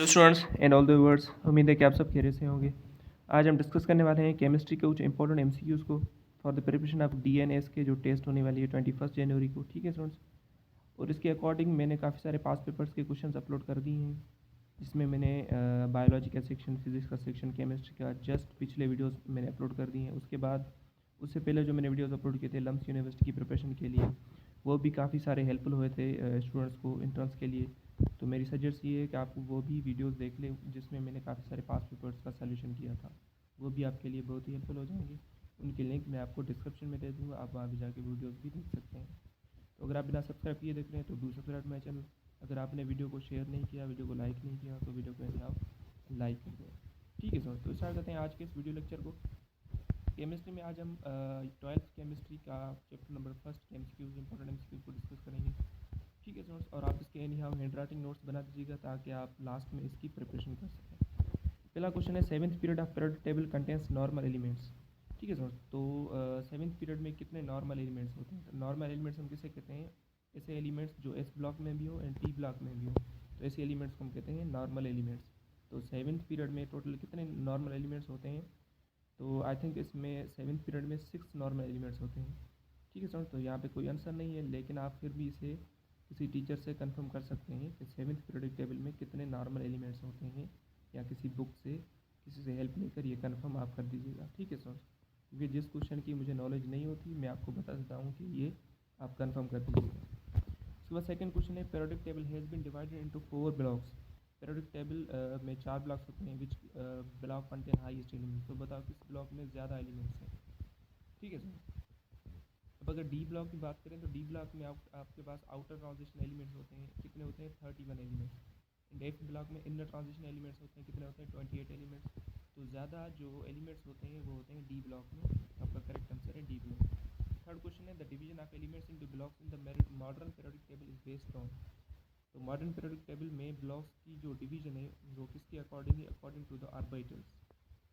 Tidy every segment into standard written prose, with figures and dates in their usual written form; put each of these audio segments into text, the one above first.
Hello students and all the viewers, उम्मीद है कि आप सब खैरियत से होंगे। आज हम डिस्कस करने वाले हैं केमिस्ट्री के कुछ इंपॉर्टेंट एमसीक्यूज़ को for the preparation of DNS के जो टेस्ट होने वाली है 21 जनवरी को। ठीक है स्टूडेंट्स, और इसके अकॉर्डिंग मैंने काफ़ी सारे पास पेपर्स के क्वेश्चंस अपलोड कर दिए हैं, जिसमें मैंने बायोलॉजी का सेक्शन, फिजिक्स का सेक्शन, केमिस्ट्री का जस्ट पिछले वीडियोज़ मैंने अपलोड कर दिए हैं। उसके बाद उससे पहले जो मैंने वीडियोज़ अपलोड किए थे लम्स यूनिवर्सिटी की प्रिपरेशन के लिए, वो भी काफ़ी सारे हेल्पफुल हुए थे स्टूडेंट्स को इंट्रेंस के लिए। तो मेरी सजेस्ट ये है कि आप वो भी वीडियोस देख लें, जिसमें मैंने काफ़ी सारे पास पेपर्स का सलूशन किया था। वो भी आपके लिए बहुत ही हेल्पफुल हो जाएंगे। उनकी लिंक मैं आपको डिस्क्रिप्शन में दे दूँगा, आप वहाँ भी जाके वीडियोस भी देख सकते हैं। तो अगर आप बिना सब्सक्राइब किए देख रहे हैं तो डू सब्सक्राइब माई चैनल। अगर आपने वीडियो को शेयर नहीं किया, वीडियो को लाइक नहीं किया, तो वीडियो को यदि आप लाइक कर दें। ठीक है सर, तो स्टार्ट करते हैं आज के इस वीडियो लेक्चर को। केमिस्ट्री में आज हम 12th केमिस्ट्री का chapter number first MCQs important MCQs को डिस्कस करेंगे। ठीक है स्टूडेंट्स, और आप इसके any how hand writing notes बना दीजिएगा ताकि आप लास्ट में इसकी प्रिपरेशन कर सकें। पहला क्वेश्चन है, 7th period of periodic table contains normal elements. ठीक है स्टूडेंट्स, तो 7th पीरियड में कितने नॉर्मल एलिमेंट्स होते हैं? नॉर्मल एलिमेंट्स हम किसे कहते हैं? ऐसे एलिमेंट्स जो एस ब्लॉक में भी हो एंड टी ब्लॉक में भी हो, तो ऐसे एलिमेंट्स को हम कहते हैं नॉर्मल एलिमेंट्स। तो 7th पीरियड में टोटल कितने नॉर्मल एलिमेंट्स होते हैं? तो आई थिंक इसमें 7th पीरियड में 6 नॉर्मल एलिमेंट्स होते हैं। ठीक है स्टूडेंट्स, तो यहाँ पे कोई आंसर नहीं है, लेकिन आप फिर भी इसे किसी टीचर से कंफर्म कर सकते हैं कि 7th पीरियोडिक टेबल में कितने नॉर्मल एलिमेंट्स होते हैं, या किसी बुक से, किसी से हेल्प लेकर ये कंफर्म आप कर दीजिएगा। ठीक है स्टूडेंट्स, क्योंकि जिस क्वेश्चन की मुझे नॉलेज नहीं होती मैं आपको बता देता हूँ कि ये आप कंफर्म कर दीजिएगा। उसके बाद सेकंड क्वेश्चन है, periodic table has been divided into 4 blocks. Periodic table में 4 ब्लॉक्स होते हैं, which block contain highest elements. तो बताओ किस ब्लॉक में ज़्यादा एलिमेंट्स हैं? ठीक है सर, अब अगर डी ब्लॉक की बात करें तो डी ब्लॉक में आपके पास आउटर ट्रांजिशन एलिमेंट्स होते हैं, कितने होते हैं? 31 एलिमेंट्स। एंड एफ ब्लॉक में इनर ट्रांजिशन एलिमेंट्स होते हैं, कितने होते हैं? 28 एलिमेंट्स। तो ज़्यादा जो एलिमेंट्स होते हैं वो होते हैं डी ब्लॉक में। आपका करेक्ट आंसर है डी ब्लॉक। थर्ड क्वेश्चन है, the division of elements into blocks in the modern periodic table is based on. तो मॉडर्न पीरियोडिक टेबल में ब्लॉक्स की जो डिवीजन है वो किसके अकॉर्डिंग है? According to the orbitals.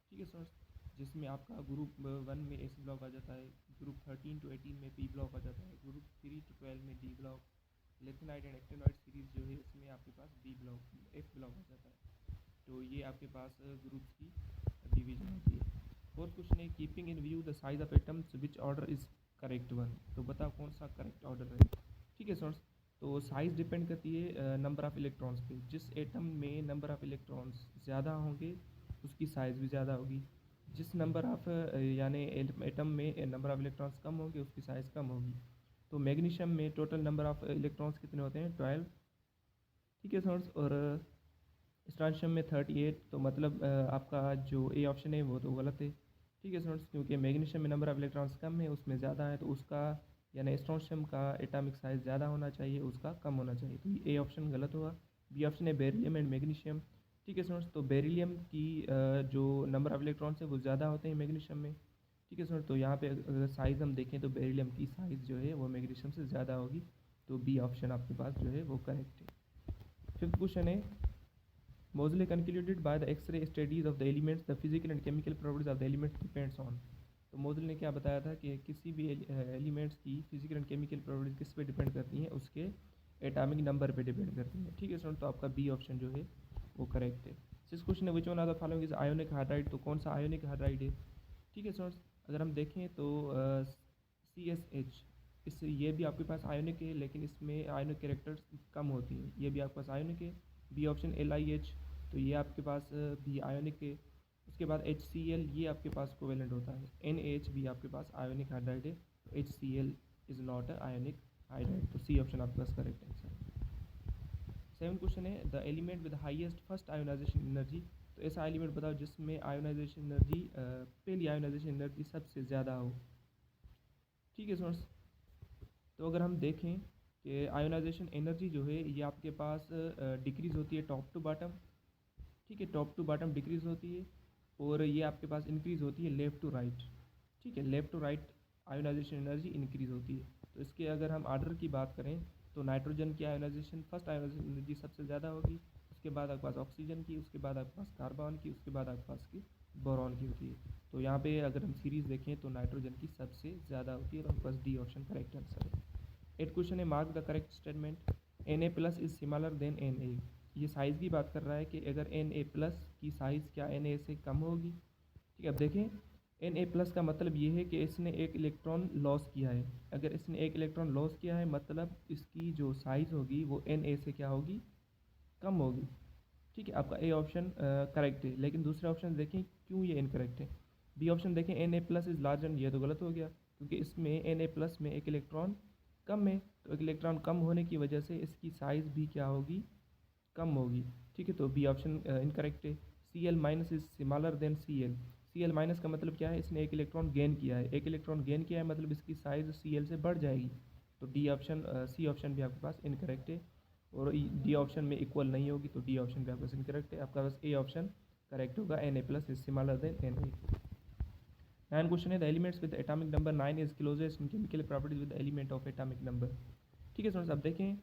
ठीक है सर, जिसमें आपका ग्रुप 1 में एस ब्लॉक आ जाता है, ग्रुप 13 to 18 में पी ब्लॉक आ जाता है, ग्रुप 3 to 12 में D block, lanthanide and actinoid series जो है इसमें आपके पास बी ब्लॉक एफ ब्लॉक आ जाता है। तो ये आपके पास ग्रुप्स की डिवीजन होती है। फोर्थ क्वेश्चन है, keeping in view the size of atoms which order is correct one. तो बताओ कौन सा करेक्ट ऑर्डर है? ठीक है सर, तो साइज़ डिपेंड करती है नंबर ऑफ़ इलेक्ट्रॉन्स पे। जिस एटम में नंबर ऑफ़ इलेक्ट्रॉन्स ज़्यादा होंगे उसकी साइज़ भी ज़्यादा होगी। जिस नंबर ऑफ़ यानी एटम में नंबर ऑफ़ इलेक्ट्रॉन्स कम होंगे उसकी साइज़ कम होगी। तो मैग्नीशियम में टोटल नंबर ऑफ़ इलेक्ट्रॉन्स कितने होते हैं? 12। ठीक है सर, और स्ट्रांशियम में 38। तो मतलब आपका जो ए ऑप्शन है वो तो गलत है। ठीक है स्टूडेंट्स, क्योंकि मैग्नीशियम में नंबर ऑफ इलेक्ट्रॉन्स कम है, उसमें ज़्यादा है, तो उसका यानी स्ट्रोंशियम का एटॉमिक साइज़ ज़्यादा होना चाहिए, उसका कम होना चाहिए। तो ये ए ऑप्शन गलत होगा। बी ऑप्शन है बेरिलियम एंड मैग्नीशियम। ठीक है स्टूडेंट्स, तो बेरिलियम की जो नंबर ऑफ इलेक्ट्रॉन्स है वो ज़्यादा होते हैं मैग्नीशियम में। ठीक है स्टूडेंट्स, तो यहाँ पे अगर साइज़ हम देखें तो बेरिलियम की साइज़ जो है वो मैग्नीशियम से ज़्यादा होगी। तो बी ऑप्शन आपके पास जो है वो करेक्ट है। फिफ्थ क्वेश्चन है, Moseley concluded by the X-ray studies of the elements, the physical and chemical properties of the elements depends on। तो मोजले ने क्या बताया था कि किसी भी एलिमेंट्स की फिजिकल एंड केमिकल प्रॉपर्टीज किस पे डिपेंड करती हैं? उसके एटॉमिक नंबर पे डिपेंड करती हैं। ठीक है स्टूडेंट, तो आपका बी ऑप्शन जो है वो करेक्ट है। सिक्स क्वेश्चन है, which one are the following is ionic hydride. तो कौन सा आयोनिक हाइड्राइड है? ठीक है स्टूडेंट्स, अगर हम देखें तो CSH, इससे ये भी आपके पास आयोनिक है, लेकिन इसमें आयोनिक कैरेक्टर्स कम होती हैं। ये भी आपके पास आयोनिक है। बी ऑप्शन LiH, तो ये आपके पास भी आयोनिक है। उसके बाद HCl, ये आपके पास कोवेलेंट होता है। NH भी आपके पास आयोनिक हाइड्राइड है, तो HCl is not a ionic hydride. तो सी ऑप्शन आपके पास करेक्ट आंसर है। सेवन क्वेश्चन है, the element with highest first ionisation energy. तो ऐसा एलिमेंट बताओ जिसमें आयोनाइजेशन एनर्जी पहली आयोनाइजेशन एनर्जी सबसे ज़्यादा हो। ठीक है स्टूडेंट्स, तो अगर हम देखें कि आयोनाइजेशन एनर्जी जो है ये आपके पास डिक्रीज़ होती है टॉप टू बॉटम। ठीक है, टॉप टू बॉटम डिक्रीज़ होती है, और ये आपके पास इंक्रीज़ होती है लेफ़्ट टू राइट। ठीक है, left to right ionisation energy increase होती है। तो इसके अगर हम आर्डर की बात करें तो नाइट्रोजन की आयोनाइजेशन फर्स्ट आयोनाइजेशन एनर्जी सबसे ज़्यादा होगी, उसके बाद आपके पास ऑक्सीजन की, उसके बाद आपके पास कार्बन की, उसके बाद आपके पास की बोरॉन की होती है। तो यहाँ पे अगर हम सीरीज़ देखें तो नाइट्रोजन की सबसे ज़्यादा होती है, और आपके पास डी ऑप्शन करेक्ट आंसर है। एट क्वेश्चन है, mark the correct statement Na+ is similar than Na। ये साइज़ की बात कर रहा है कि अगर Na+ की साइज़ क्या Na से कम होगी। ठीक है, अब देखें Na+ का मतलब ये है कि इसने एक इलेक्ट्रॉन लॉस किया है। अगर इसने एक इलेक्ट्रॉन लॉस किया है मतलब इसकी जो साइज़ होगी वो Na से क्या होगी, कम होगी। ठीक है, आपका ए ऑप्शन करेक्ट है, लेकिन दूसरा ऑप्शन देखें क्यों ये इनकरेक्ट है। बी ऑप्शन देखें Na+ इज़ लार्जर, ये तो गलत हो गया क्योंकि इसमें Na+ में एक इलेक्ट्रॉन कम है, तो एक इलेक्ट्रॉन कम होने की वजह से इसकी साइज़ भी क्या होगी, कम होगी। ठीक है, तो बी ऑप्शन इनकरेक्ट है। Cl- is smaller then Cl। Cl- का मतलब क्या है, इसने एक इलेक्ट्रॉन गेन किया है, एक इलेक्ट्रॉन गेन किया है मतलब इसकी साइज़ Cl से बढ़ जाएगी। तो डी ऑप्शन सी ऑप्शन भी आपके पास इनकरेक्ट है, और डी ऑप्शन में इक्वल नहीं होगी, तो डी ऑप्शन भी आपके पास इनकरेक्ट है। आपका पास ए ऑप्शन करेक्ट होगा, Na+ is smaller than Na। 9 question है, the elements with atomic number 9 is closest in chemical properties with element of atomic number. ठीक है स्टूडेंट्स, अब देखें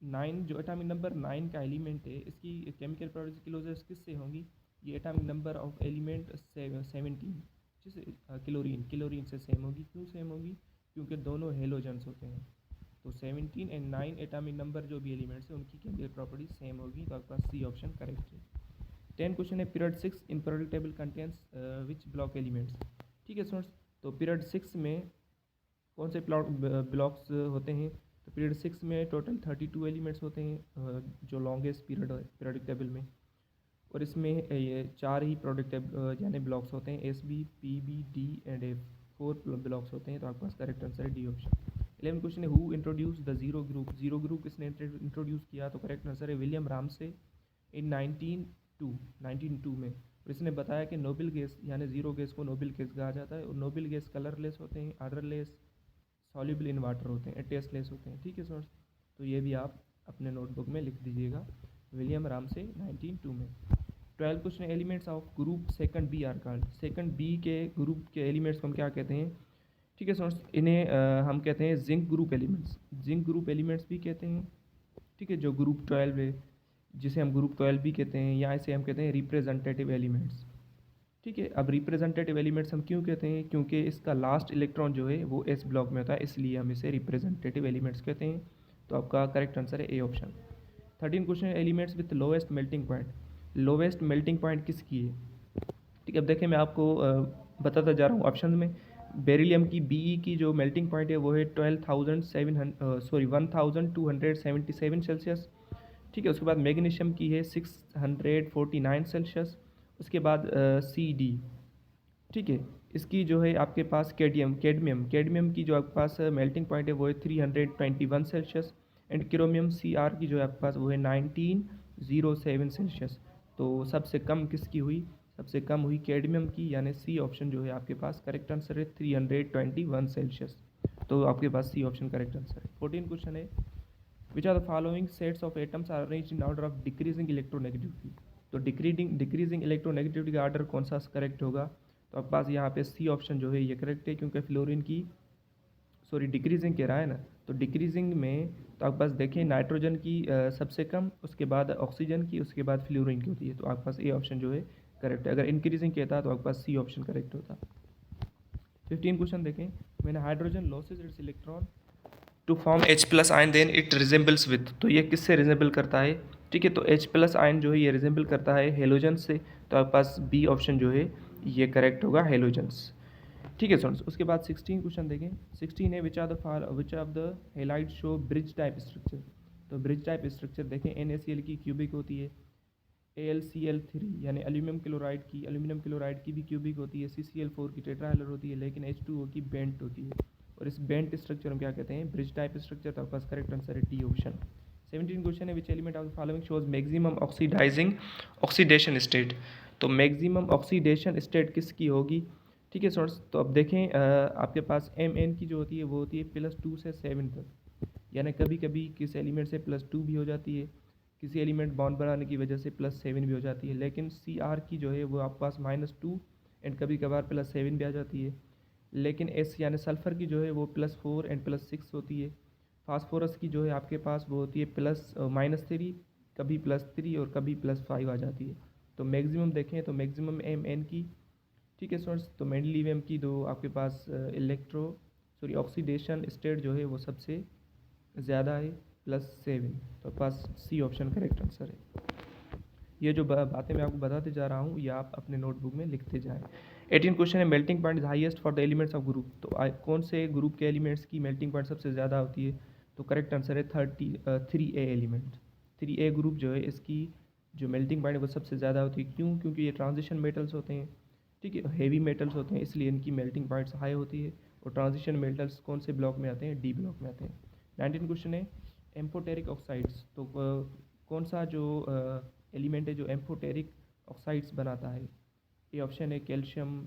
9 जो एटॉमिक नंबर 9 का एलिमेंट है इसकी केमिकल प्रॉपर्टीज क्लोजेस्ट किससे होंगी, ये एटॉमिक नंबर ऑफ एलिमेंट 17 जिसे क्लोरीन से सेम होगी। क्यों सेम होगी, क्योंकि दोनों हेलोजेंस होते हैं। तो 17 एंड 9 एटॉमिक नंबर जो भी एलिमेंट्स है उनकी केमिकल प्रॉपर्टीज सेम होगी, तो आपका सी ऑप्शन करेक्ट है। 10 क्वेश्चन है, period 6 in periodic table contents which block elements. ठीक है स्टूडेंट्स, तो पीरियड 6 में कौन से ब्लॉक्स होते हैं, तो पीरियड 6 में टोटल 32 एलिमेंट्स होते हैं, जो लॉन्गेस्ट पीरियड है पीरियोडिक टेबल में। और इसमें ये 4 ही प्रोडक्ट यानी ब्लॉक्स होते हैं, SB, PB, D and F। 4 blocks होते हैं, तो आपके पास करेक्ट आंसर है डी ऑप्शन। 11 क्वेश्चन है, who introduce the zero group. Zero group किसने इंट्रोड्यूस किया, तो करेक्ट आंसर है विलियम रामसे इन 1902 में। और इसने बताया कि नोबल गैस यानी जीरो गैस को नोबल गैस कहा जाता है, और नोबल गैस कलरलेस होते हैं, ऑर्डरलेस, सॉल्युबल इन वाटर होते हैं, टेस्टलेस होते हैं। ठीक है सर, तो ये भी आप अपने नोटबुक में लिख दीजिएगा, विलियम रामसे 1902 में। 12 question, elements of group second B are called. Second B के ग्रुप के एलिमेंट्स को हम क्या कहते हैं, ठीक है सर, इन्हें हम कहते हैं zinc group elements. Zinc group elements भी कहते हैं। ठीक है, जो ग्रुप 12 है जिसे हम ग्रुप 12 भी कहते हैं, या इसे हम कहते हैं रिप्रेजेंटेटिव एलिमेंट्स। ठीक है, अब रिप्रेजेंटेटिव एलिमेंट्स हम क्यों कहते हैं, क्योंकि इसका लास्ट इलेक्ट्रॉन जो है वो एस ब्लॉक में होता है, इसलिए हम इसे रिप्रेजेंटेटिव एलिमेंट्स कहते हैं। तो आपका करेक्ट आंसर है A option. 13 question, elements with lowest melting point. Lowest melting point किसकी है। ठीक है, अब देखिए मैं आपको बताता जा रहा हूँ ऑप्शन में। बेरिलियम की BE की जो मेल्टिंग पॉइंट है वो है 1277 सेल्सियस। ठीक है, उसके बाद मैग्नीशियम की है 649 सेल्सियस। उसके बाद CD। ठीक है, इसकी जो है आपके पास कैडमियम की जो आपके पास मेल्टिंग पॉइंट है वो है 321 सेल्सियस। एंड क्रोमियम CR की जो है आपके पास वो है 1907 सेल्सियस। तो सबसे कम किसकी हुई, सबसे कम हुई कैडमियम की, यानी सी ऑप्शन जो है आपके पास करेक्ट आंसर है 321 सेल्सियस। तो आपके पास सी ऑप्शन करेक्ट आंसर है। 14 क्वेश्चन है, which are the following sets of atoms are arranged in order of decreasing electronegativity. तो डिक्रीजिंग इलेक्ट्रोनेगेटिविटी का ऑर्डर कौन सा करेक्ट होगा, तो आपके पास यहाँ पे सी ऑप्शन जो है ये करेक्ट है, क्योंकि फ्लोरीन की डिक्रीजिंग कह रहा है ना, तो डिक्रीजिंग में तो आपके पास देखें नाइट्रोजन की सबसे कम, उसके बाद ऑक्सीजन की, उसके बाद फ्लोरीन की होती है, तो आपके पास ए ऑप्शन जो है करेक्ट है। अगर इंक्रीजिंग कहता तो आपके पास सी ऑप्शन करेक्ट होता। 15 क्वेश्चन देखें, मैंने hydrogen loses its electron to form H+ ion then it resembles with. तो ये किससे रिजेंबल करता है, ठीक है, तो H+ आयन जो है ये रिजेंबल करता है हेलोजन से, तो आपके पास बी ऑप्शन जो है ये करेक्ट होगा, हेलोजन्स। ठीक है स्टूडेंट्स, उसके बाद 16 क्वेश्चन देखें। 16 है, which of the halide show bridge type structure. तो ब्रिज टाइप स्ट्रक्चर देखें, NaCl की क्यूबिक होती है, AlCl3 यानी एल्यूमिनियम क्लोराइड की भी क्यूबिक होती है, CCl4 की टेट्राहेड्रल होती है, लेकिन H2O की बेंट होती है, और इस बेंट स्ट्रक्चर हम क्या कहते हैं, ब्रिज टाइप स्ट्रक्चर। तो आपके पास करेक्ट आंसर है डी ऑप्शन। 17 क्वेश्चन है, which element of the following shows maximum oxidation state. तो मैक्सिमम ऑक्सीडेशन स्टेट किसकी होगी, ठीक है स्टूडेंट्स, तो अब देखें आपके पास Mn की जो होती है वो होती है +2 से 7 तक, यानी कभी कभी किस एलिमेंट से +2 भी हो जाती है, किसी एलिमेंट बॉन्ड बनाने की वजह से +7 भी हो जाती है, लेकिन Cr की जो है वो आपके पास -2 एंड कभी कभार +7 भी आ जाती है। लेकिन S यानी सल्फ़र की जो है वो +4 एंड +6 होती है। फास्फोरस की जो है आपके पास वो होती है -3, कभी +3 और कभी +5 आ जाती है। तो मैक्सिमम देखें तो मैक्सिमम Mn की, ठीक है स्टूडेंट्स, तो मेंडलीवियम की दो आपके पास ऑक्सीडेशन स्टेट जो है वो सबसे ज़्यादा है +7, तो पास सी ऑप्शन करेक्ट आंसर है। ये जो बातें मैं आपको बताते जा रहा हूँ ये आप अपने नोटबुक में लिखते जाएं। 18 क्वेश्चन है, melting point is highest for the elements of group. तो कौन से ग्रुप के एलिमेंट्स की मेल्टिंग पॉइंट सबसे ज़्यादा होती है? तो करेक्ट आंसर है 3A एलिमेंट। 3A ग्रुप जो है इसकी जो मेल्टिंग पॉइंट है वो सबसे ज़्यादा होती है। क्यों? क्योंकि ये ट्रांजिशन मेटल्स होते हैं, ठीक है, हेवी मेटल्स होते हैं, इसलिए इनकी मेल्टिंग पॉइंट्स हाई होती है। और ट्रांजिशन मेटल्स कौन से ब्लॉक में आते हैं? डी ब्लॉक में आते हैं। 19 क्वेश्चन है, एम्फोटेरिक ऑक्साइड्स। तो कौन सा जो एलिमेंट है जो एम्फोटेरिक ऑक्साइड्स बनाता है? ये ऑप्शन है कैल्शियम,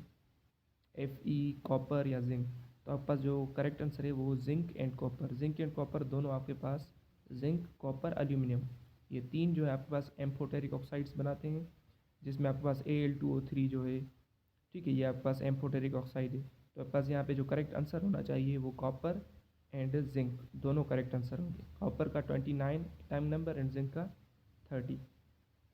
Fe, कॉपर या जिंक। तो आपके पास जो करेक्ट आंसर है वो zinc and copper. Zinc and copper दोनों आपके पास, जिंक, कॉपर, एल्यूमिनियम, ये तीन जो है आपके पास एम्फोटेरिक ऑक्साइड्स बनाते हैं, जिसमें आपके पास Al2O3 जो है, ठीक है, ये आपके पास एम्फोटेरिक ऑक्साइड है। तो आपके पास यहाँ पे जो करेक्ट आंसर होना चाहिए वो कॉपर एंड जिंक दोनों करेक्ट आंसर होंगे। कॉपर का 29 टाइम नंबर एंड जिंक का 30।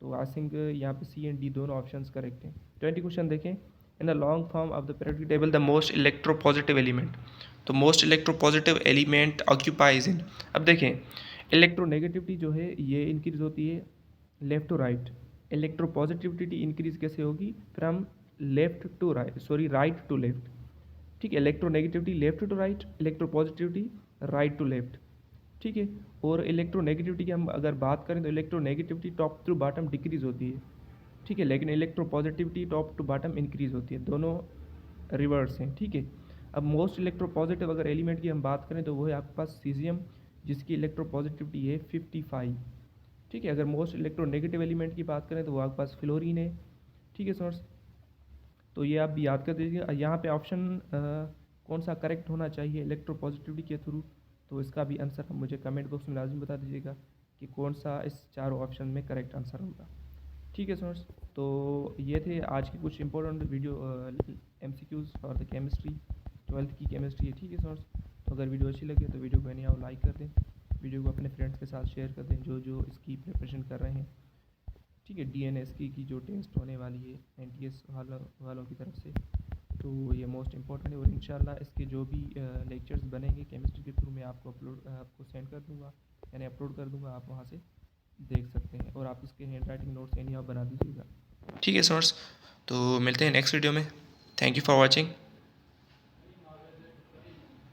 तो आई थिंक यहाँ पे सी एंड डी दोनों ऑप्शंस करेक्ट हैं। 20 क्वेश्चन देखें, in the long form of the periodic table the most electropositive element. तो most electropositive element occupies in, अब देखें इलेक्ट्रोनेगेटिविटी जो है ये इंक्रीज होती है left to right. Electropositivity increase कैसे होगी? From left to right, sorry right to left, ठीक है। Electronegativity left to right, electropositivity right to left, ठीक है। और इलेक्ट्रोनेगेटिविटी की हम अगर बात करें तो electronegativity top to bottom decrease होती है, ठीक है, लेकिन electropositivity top to bottom increase होती है, दोनों रिवर्स हैं, ठीक है। अब मोस्ट इलेक्ट्रोपॉजिटिव अगर एलिमेंट की हम बात करें तो वो है आपके पास सीजियम, जिसकी इलेक्ट्रोपॉजिटिविटी है 55, ठीक है। अगर मोस्ट इलेक्ट्रोनेगेटिव एलिमेंट की बात करें तो वो आपके पास फ्लोरीन है, ठीक है सोर्स। तो ये आप भी याद कर दीजिएगा। यहाँ पे ऑप्शन कौन सा करेक्ट होना चाहिए इलेक्ट्रोपॉजिटिविटी के थ्रू, तो इसका भी आंसर आप मुझे कमेंट बॉक्स में लाजमी बता दीजिएगा कि कौन सा इस चारों ऑप्शन में करेक्ट आंसर होगा, ठीक है स्टूडेंट्स। तो ये थे आज के कुछ important video MCQs for the chemistry, 12th की केमिस्ट्री है, ठीक है स्टूडेंट्स। तो अगर वीडियो अच्छी लगे तो वीडियो को एनी हाउ लाइक कर दें, वीडियो को अपने फ्रेंड्स के साथ शेयर कर दें जो जो इसकी प्रिपरेशन कर रहे हैं, ठीक है। DNS की जो टेस्ट होने वाली है NTS वालों की तरफ से, तो ये मोस्ट इंपॉर्टेंट है। और इंशाल्लाह इसके जो भी लेक्चर्स बनेंगे केमिस्ट्री के थ्रू मैं आपको सेंड कर दूंगा, यानी अपलोड कर दूंगा, आप वहाँ से देख सकते हैं। और आप इसके हैंड राइटिंग नोट्स एनी आप बना दीजिएगा, ठीक है स्टूडेंट्स। तो मिलते हैं नेक्स्ट वीडियो में। Thank you for watching.